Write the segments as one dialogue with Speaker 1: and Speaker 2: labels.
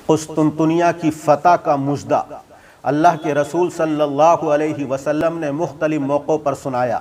Speaker 1: قسطنطنیہ کی فتح کا مژدہ اللہ کے رسول صلی اللہ علیہ وسلم نے مختلف موقعوں پر سنایا۔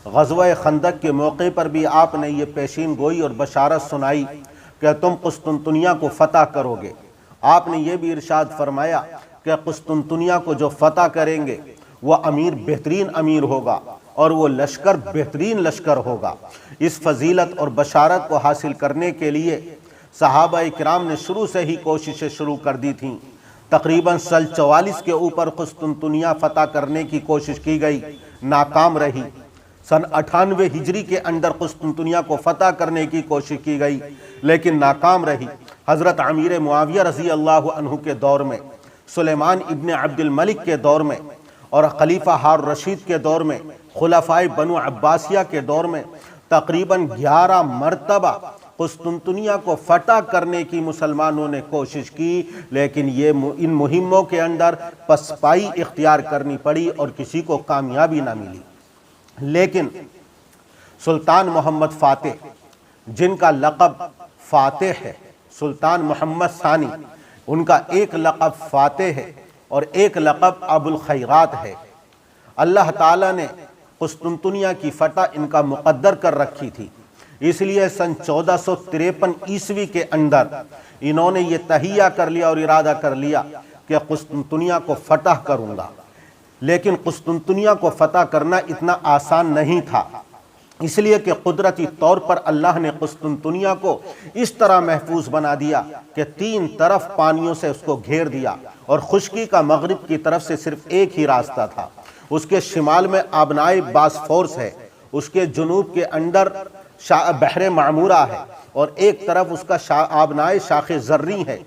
Speaker 1: غزوہ خندق کے موقع پر بھی آپ نے یہ پیشین گوئی اور بشارت سنائی کہ تم قسطنطنیہ کو فتح کرو گے۔ آپ نے یہ بھی ارشاد فرمایا کہ قسطنطنیہ کو جو فتح کریں گے وہ امیر بہترین امیر ہوگا اور وہ لشکر بہترین لشکر ہوگا۔ اس فضیلت اور بشارت کو حاصل کرنے کے لیے صحابہ کرام نے شروع سے ہی کوششیں شروع کر دی تھیں۔ تقریباً سال 44 کے اوپر قسطنطنیہ فتح کرنے کی کوشش کی گئی، ناکام رہی۔ سن 98 ہجری کے اندر قسطنطنیہ کو فتح کرنے کی کوشش کی گئی لیکن ناکام رہی۔ حضرت امیر معاویہ رضی اللہ عنہ کے دور میں، سلیمان ابن عبد الملک کے دور میں اور خلیفہ ہارون الرشید کے دور میں، خلفائے بنو عباسیہ کے دور میں تقریباً 11 مرتبہ قسطنطنیہ کو فتح کرنے کی مسلمانوں نے کوشش کی، لیکن ان مہموں کے اندر پسپائی اختیار کرنی پڑی اور کسی کو کامیابی نہ ملی۔ لیکن سلطان محمد فاتح، جن کا لقب فاتح ہے، سلطان محمد ثانی، ان کا ایک لقب فاتح ہے اور ایک لقب ابو الخیرات ہے۔ اللہ تعالیٰ نے قسطنطنیہ کی فتح ان کا مقدر کر رکھی تھی، اس لیے سن 1453 عیسوی کے اندر انہوں نے یہ تہیہ کر لیا اور ارادہ کر لیا کہ قسطنطنیہ کو فتح کروں گا۔ لیکن قسطنطنیہ کو فتح کرنا اتنا آسان نہیں تھا، اس لیے کہ قدرتی طور پر اللہ نے قسطنطنیہ کو اس طرح محفوظ بنا دیا کہ 3 طرف پانیوں سے اس کو گھیر دیا اور خشکی کا مغرب کی طرف سے صرف ایک ہی راستہ تھا۔ اس کے شمال میں آبنائے باسفورس ہے، اس کے جنوب کے اندر بحر معمورہ ہے اور ایک طرف اس کا آبنائے شاخ زریں ہے۔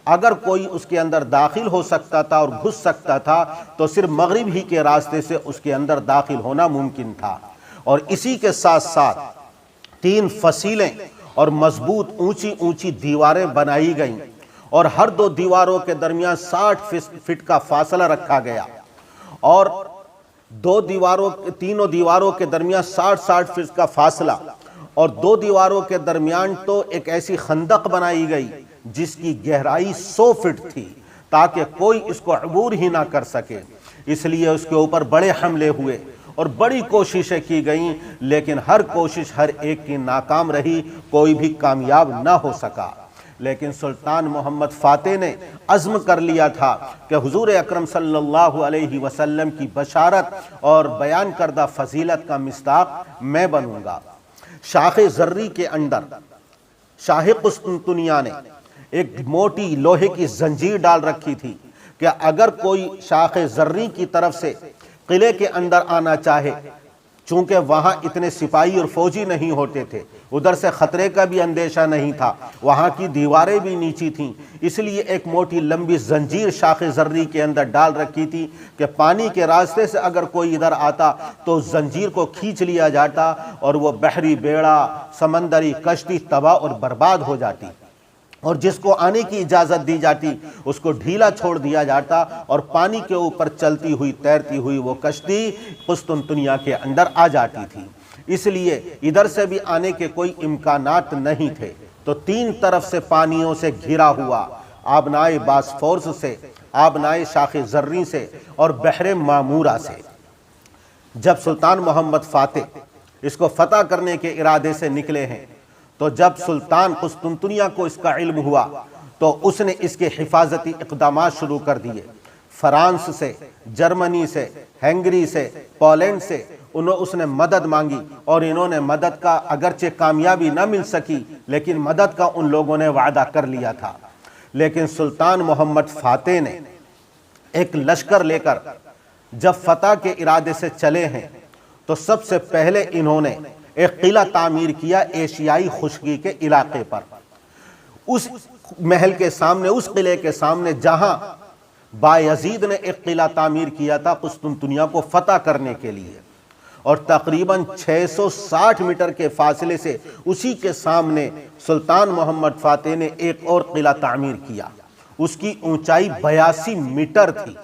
Speaker 1: اگر کوئی اس کے اندر داخل ہو سکتا تھا اور گھس سکتا تھا تو صرف مغرب ہی کے راستے سے اس کے اندر داخل ہونا ممکن تھا۔ اور اسی کے ساتھ ساتھ 3 فصیلیں اور مضبوط اونچی اونچی دیواریں بنائی گئیں اور ہر 2 دیواروں کے درمیان 60 فٹ کا فاصلہ رکھا گیا اور تینوں دیواروں کے درمیان 60 فٹ کا فاصلہ اور 2 دیواروں کے درمیان تو ایک ایسی خندق بنائی گئی جس کی گہرائی 100 فٹ تھی تاکہ کوئی اس کو عبور ہی نہ کر سکے۔ اس لیے اس کے اوپر بڑے حملے ہوئے اور بڑی کوششیں کی گئیں، لیکن ہر کوشش ہر ایک کی ناکام رہی، کوئی بھی کامیاب نہ ہو سکا۔ لیکن سلطان محمد فاتح نے عزم کر لیا تھا کہ حضور اکرم صلی اللہ علیہ وسلم کی بشارت اور بیان کردہ فضیلت کا مصداق میں بنوں گا۔ شاخ زریں کے اندر شاہ قسطنطنیہ نے ایک موٹی لوہے کی زنجیر ڈال رکھی تھی کہ اگر کوئی شاخ زریں کی طرف سے قلعے کے اندر آنا چاہے، چونکہ وہاں اتنے سپاہی اور فوجی نہیں ہوتے تھے، ادھر سے خطرے کا بھی اندیشہ نہیں تھا، وہاں کی دیواریں بھی نیچی تھیں، اس لیے ایک موٹی لمبی زنجیر شاخ زریں کے اندر ڈال رکھی تھی کہ پانی کے راستے سے اگر کوئی ادھر آتا تو زنجیر کو کھینچ لیا جاتا اور وہ بحری بیڑا، سمندری کشتی تباہ اور برباد ہو جاتی، اور جس کو آنے کی اجازت دی جاتی اس کو ڈھیلا چھوڑ دیا جاتا اور پانی کے اوپر چلتی ہوئی تیرتی ہوئی وہ کشتی قسطنطنیہ کے اندر آ جاتی تھی۔ اس لیے ادھر سے بھی آنے کے کوئی امکانات نہیں تھے، تو 3 طرف سے پانیوں سے گھرا ہوا، آبنائے باسفورس سے، آبنائے شاخ زریں سے اور بحر معمورہ سے۔ جب سلطان محمد فاتح اس کو فتح کرنے کے ارادے سے نکلے ہیں تو جب سلطان قسطنطنیہ کو اس کا علم ہوا تو اس نے اس کے حفاظتی اقدامات شروع کر دیے۔ فرانس سے، جرمنی سے، ہنگری سے، پولینڈ سے اس نے مدد مانگی اور انہوں نے مدد کا اگرچہ کامیابی نہ مل سکی لیکن مدد کا ان لوگوں نے وعدہ کر لیا تھا۔ لیکن سلطان محمد فاتح نے ایک لشکر لے کر جب فتح کے ارادے سے چلے ہیں تو سب سے پہلے انہوں نے ایک قلعہ تعمیر کیا ایشیائی خشکی کے علاقے پر، اس محل کے سامنے، اس قلعے کے سامنے جہاں بایزید نے ایک قلعہ تعمیر کیا تھا قسطنطنیہ کو فتح کرنے کے لیے، اور تقریباً 660 میٹر کے فاصلے سے اسی کے سامنے سلطان محمد فاتح نے ایک اور قلعہ تعمیر کیا، اس کی اونچائی 82 میٹر تھی،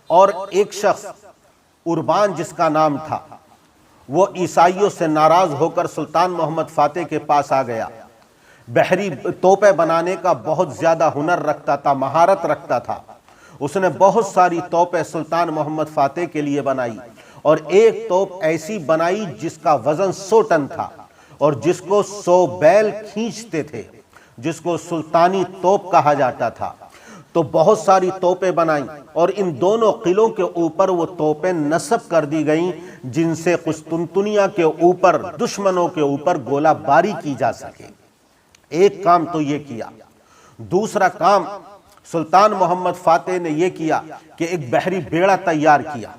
Speaker 1: اور ایک شخص اربان جس کا نام تھا وہ عیسائیوں سے ناراض ہو کر سلطان محمد فاتح کے پاس آ گیا بحری توپے بنانے کا بہت زیادہ ہنر رکھتا تھا، مہارت رکھتا تھا۔ اس نے بہت ساری توپیں سلطان محمد فاتح کے لیے بنائی، اور ایک توپ ایسی بنائی جس کا وزن 100 ٹن تھا اور جس کو 100 بیل کھینچتے تھے، جس کو سلطانی توپ کہا جاتا تھا۔ تو بہت ساری توپیں بنائیں، اور ان دونوں قلعوں کے اوپر وہ توپیں نصب کر دی گئیں جن سے قسطنطنیہ کے اوپر، دشمنوں کے اوپر گولہ باری کی جا سکے۔ ایک کام تو یہ کیا۔ دوسرا کام سلطان محمد فاتح نے یہ کیا کہ ایک بحری بیڑا تیار کیا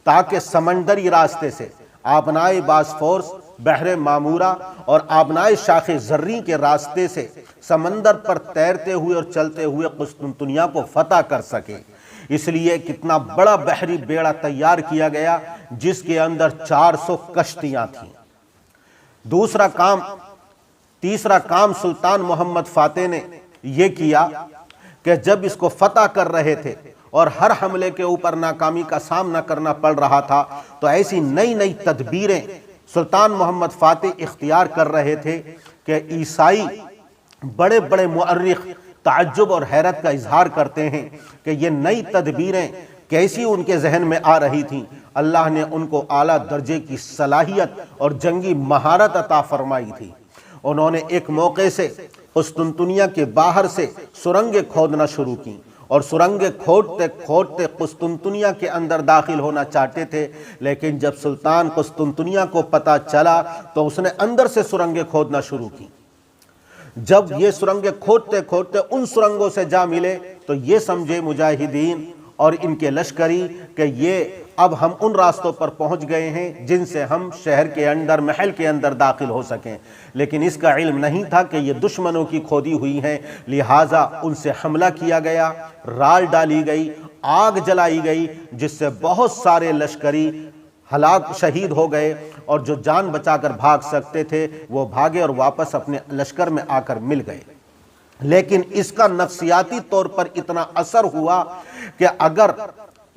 Speaker 1: تاکہ سمندری راستے سے آبنائے باسفورس، بحر معمورہ اور آبنائے شاخ زریں کے راستے سے سمندر پر تیرتے ہوئے اور چلتے ہوئے قسطنطنیہ کو فتح کر سکے۔ اس لیے کتنا بڑا بحری بیڑا تیار کیا گیا جس کے اندر 400 کشتیاں تھیں۔ تیسرا کام سلطان محمد فاتح نے یہ کیا کہ جب اس کو فتح کر رہے تھے اور ہر حملے کے اوپر ناکامی کا سامنا کرنا پڑ رہا تھا، تو ایسی نئی نئی تدبیریں سلطان محمد فاتح اختیار کر رہے تھے کہ عیسائی بڑے بڑے مورخ تعجب اور حیرت کا اظہار کرتے ہیں کہ یہ نئی تدبیریں کیسی ان کے ذہن میں آ رہی تھیں۔ اللہ نے ان کو اعلیٰ درجے کی صلاحیت اور جنگی مہارت عطا فرمائی تھی۔ انہوں نے ایک موقع سے قسطنطنیہ کے باہر سے سرنگیں کھودنا شروع کی، اور سرنگیں کھودتے کھودتے قسطنطنیہ کے اندر داخل ہونا چاہتے تھے، لیکن جب سلطان قسطنطنیہ کو پتہ چلا تو اس نے اندر سے سرنگیں کھودنا شروع کی۔ جب یہ سرنگیں کھودتے کھودتے ان سرنگوں سے جا ملے تو یہ سمجھے مجاہدین اور ان کے لشکری کہ یہ اب ہم ان راستوں پر پہنچ گئے ہیں جن سے ہم شہر کے اندر، محل کے اندر داخل ہو سکیں، لیکن اس کا علم نہیں تھا کہ یہ دشمنوں کی کھودی ہوئی ہیں۔ لہٰذا ان سے حملہ کیا گیا، رال ڈالی گئی، آگ جلائی گئی، جس سے بہت سارے لشکری شہید ہو گئے، اور جو جان بچا کر بھاگ سکتے تھے وہ بھاگے اور واپس اپنے لشکر میں آ کر مل گئے۔ لیکن اس کا نفسیاتی طور پر اتنا اثر ہوا کہ اگر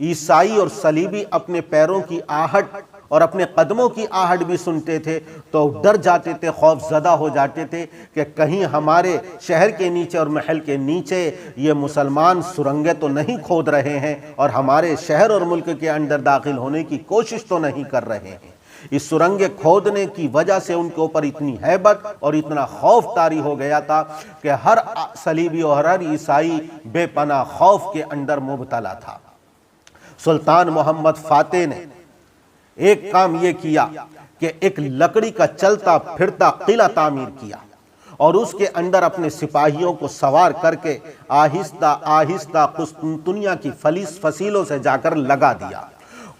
Speaker 1: عیسائی اور صلیبی اپنے پیروں کی آہٹ اور اپنے قدموں کی آہٹ بھی سنتے تھے تو ڈر جاتے تھے، خوف زدہ ہو جاتے تھے کہ کہیں ہمارے شہر کے نیچے اور محل کے نیچے یہ مسلمان سرنگیں تو نہیں کھود رہے ہیں اور ہمارے شہر اور ملک کے اندر داخل ہونے کی کوشش تو نہیں کر رہے ہیں۔ اس سرنگیں کھودنے کی وجہ سے ان کے اوپر اتنی ہیبت اور اتنا خوف طاری ہو گیا تھا کہ ہر صلیبی اور ہر عیسائی بے پناہ خوف کے اندر مبتلا تھا۔ سلطان محمد فاتح نے ایک کام یہ کیا کہ ایک لکڑی کا چلتا پھرتا قلعہ تعمیر کیا، اور اس کے اندر اپنے سپاہیوں کو سوار کر کے آہستہ آہستہ قسطنطنیہ کی فصیلوں سے جا کر لگا دیا۔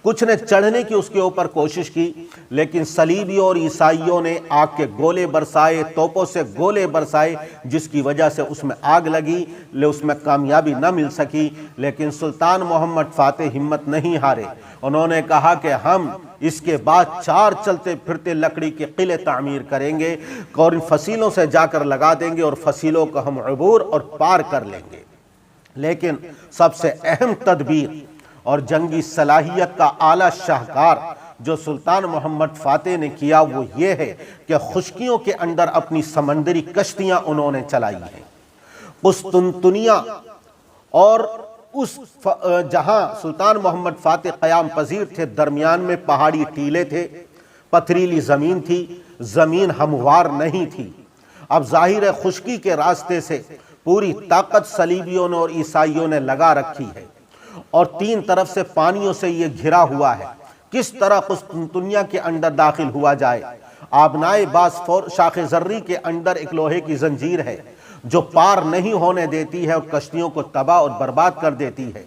Speaker 1: کچھ نے چڑھنے کی اس کے اوپر کوشش کی، لیکن صلیبیوں اور عیسائیوں نے آگ کے گولے برسائے، توپوں سے گولے برسائے، جس کی وجہ سے اس میں آگ لگی، اس میں کامیابی نہ مل سکی۔ لیکن سلطان محمد فاتح ہمت نہیں ہارے، انہوں نے کہا کہ ہم اس کے بعد 4 چلتے پھرتے لکڑی کے قلعے تعمیر کریں گے اور ان فصیلوں سے جا کر لگا دیں گے اور فصیلوں کو ہم عبور اور پار کر لیں گے۔ لیکن سب سے اہم تدبیر اور جنگی صلاحیت کا اعلیٰ شاہکار جو سلطان محمد فاتح نے کیا وہ یہ ہے کہ خشکیوں کے اندر اپنی سمندری کشتیاں انہوں نے چلائی ہیں۔ قسطنطنیہ اور اس جہاں سلطان محمد فاتح قیام پذیر تھے، درمیان میں پہاڑی ٹیلے تھے، پتھریلی زمین تھی، زمین ہموار نہیں تھی۔ اب ظاہر ہے خشکی کے راستے سے پوری طاقت صلیبیوں نے اور عیسائیوں نے لگا رکھی ہے، اور 3 طرف سے پانیوں سے یہ گھرا ہوا ہے۔ کس طرح قسطنطنیہ کے اندر داخل ہوا جائے؟ آبنائے باسفورس شاخ زریں کے اندر ایک لوہے کی زنجیر ہے جو پار نہیں ہونے دیتی ہے اور کشتیوں کو تباہ اور برباد کر دیتی ہے۔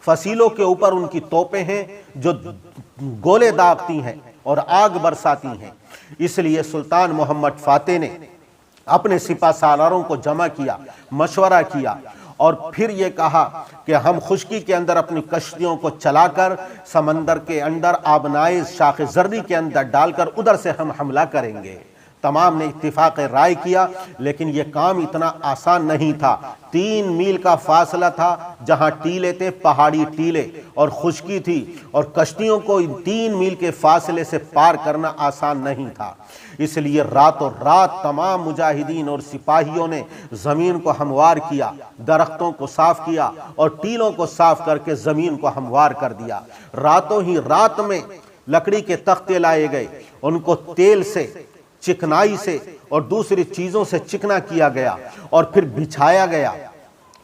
Speaker 1: فصیلوں کے اوپر ان کی توپیں ہیں جو گولے داغتی ہیں اور آگ برساتی ہیں۔ اس لیے سلطان محمد فاتح نے اپنے سپہ سالاروں کو جمع کیا، مشورہ کیا، اور پھر یہ کہا کہ ہم خشکی کے اندر اپنی کشتیوں کو چلا کر سمندر کے اندر آبنائے شاخ زریں کے اندر ڈال کر ادھر سے ہم حملہ کریں گے۔ تمام نے اتفاق رائے کیا، لیکن یہ کام اتنا آسان نہیں تھا۔ 3 میل کا فاصلہ تھا، جہاں ٹیلے تھے، پہاڑی ٹیلے، اور خشکی تھی، اور کشتیوں کو ان 3 میل کے فاصلے سے پار کرنا آسان نہیں تھا۔ اس لیے راتوں رات تمام مجاہدین اور سپاہیوں نے زمین کو ہموار کیا، درختوں کو صاف کیا اور ٹیلوں کو صاف کر کے زمین کو ہموار کر دیا۔ راتوں ہی رات میں لکڑی کے تختے لائے گئے، ان کو تیل سے، چکنائی سے اور دوسری چیزوں سے چکنا کیا گیا اور پھر بچھایا گیا،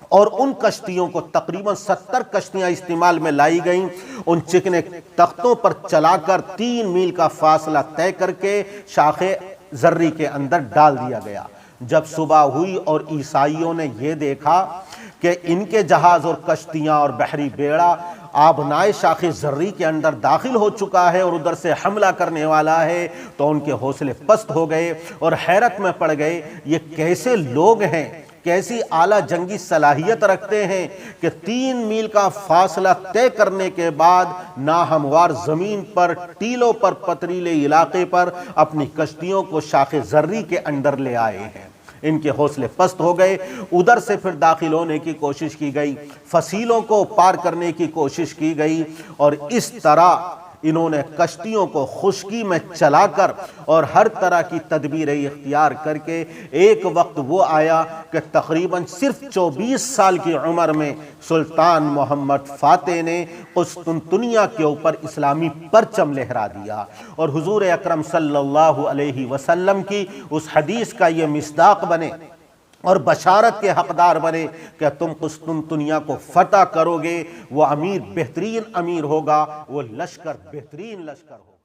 Speaker 1: اور ان کشتیوں کو تقریباً 70 کشتیاں استعمال میں لائی گئیں، ان چکنے تختوں پر چلا کر 3 میل کا فاصلہ طے کر کے شاخ زرری کے اندر ڈال دیا گیا۔ جب صبح ہوئی اور عیسائیوں نے یہ دیکھا کہ ان کے جہاز اور کشتیاں اور بحری بیڑا آبنائے شاخ زرری کے اندر داخل ہو چکا ہے اور ادھر سے حملہ کرنے والا ہے، تو ان کے حوصلے پست ہو گئے اور حیرت میں پڑ گئے، یہ کیسے لوگ ہیں، کیسی اعلیٰ جنگی صلاحیت رکھتے ہیں کہ 3 میل کا فاصلہ طے کرنے کے بعد ناہموار زمین پر، ٹیلوں پر، پتریلے علاقے پر اپنی کشتیوں کو شاخ زرری کے اندر لے آئے ہیں۔ ان کے حوصلے پست ہو گئے۔ ادھر سے پھر داخل ہونے کی کوشش کی گئی، فصیلوں کو پار کرنے کی کوشش کی گئی، اور اس طرح انہوں نے کشتیوں کو خشکی میں چلا کر اور ہر طرح کی تدبیریں اختیار کر کے ایک وقت وہ آیا کہ تقریباً صرف 24 سال کی عمر میں سلطان محمد فاتح نے قسطنطنیہ کے اوپر اسلامی پرچم لہرا دیا، اور حضور اکرم صلی اللہ علیہ وسلم کی اس حدیث کا یہ مصداق بنے اور بشارت کے حقدار بنے کہ تم قسطنطنیہ کو فتح کرو گے، وہ امیر بہترین امیر ہوگا، وہ لشکر بہترین لشکر ہوگا۔